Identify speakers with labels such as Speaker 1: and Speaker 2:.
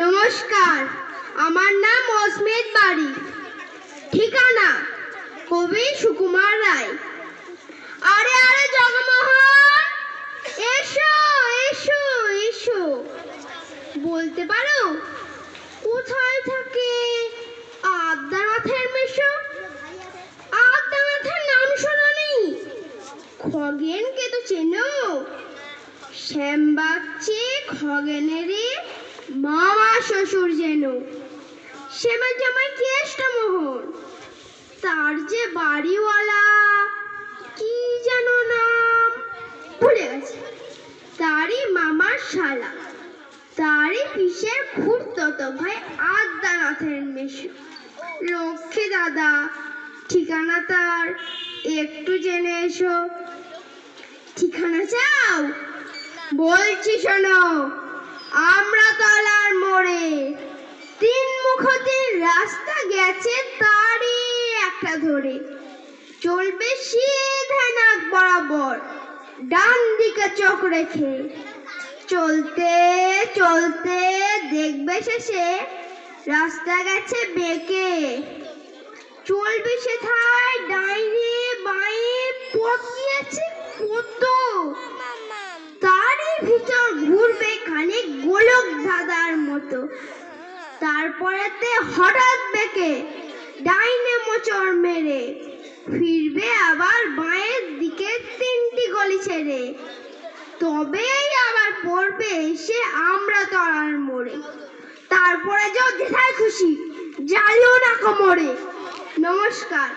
Speaker 1: নমস্কার, আমার নাম অস্মিত বাড়ি, ঠিকানা কবি সুকুমার রায়। আরে আরে জগমোহন, এসো এসো এসো। বলতে পারো কোথায় থাকে আদ্যানাথের মেশো? আদ্যানাথের নাম শোনো নেই? খগেনকে তো চেনো? শ্যামবাগচি খগেনেরই মামা শ্বশুর যেন। শ্যামার জামাই কেষ্টমোহন, তার যে বাড়িওয়ালা কি যেন নাম ভুলে গেছে, তারই মামার শালা, তারই পিসের খুড়তো ভাই আদ্যানাথের মেশো। লক্ষ্মী দাদা, ঠিকানা তার একটু জেনে এসো। ঠিকানা চাও? বলছি শোনো, আমরাতলার মোড়ে 3 মুখতির রাস্তা গেছে তারই একটা ধরে। চলবে সিধে নাক বরাবর, ডান দিকে চোখ রেখে। চলতে চলতে দেখবে শেষে রাস্তা গেছে বেঁকে। চলবে সেথায় ডাইনে বাঁয়ে পথ গিয়েছে কত, তারই ভিতর ঘুরবে খানিক গোলক ধাঁধার মতো। তারপরেতে হঠাৎ বেঁকে ডাইনে মোচড় মেরে ফিরবে আবার বাঁয়ের দিকে 3টি গলি ছেড়ে। তবেই আবার পড়বে এসে আমরাতলার মোড়ে। তারপরে যাও যেথায় খুশি, জ্বালিও না কোমরে। নমস্কার।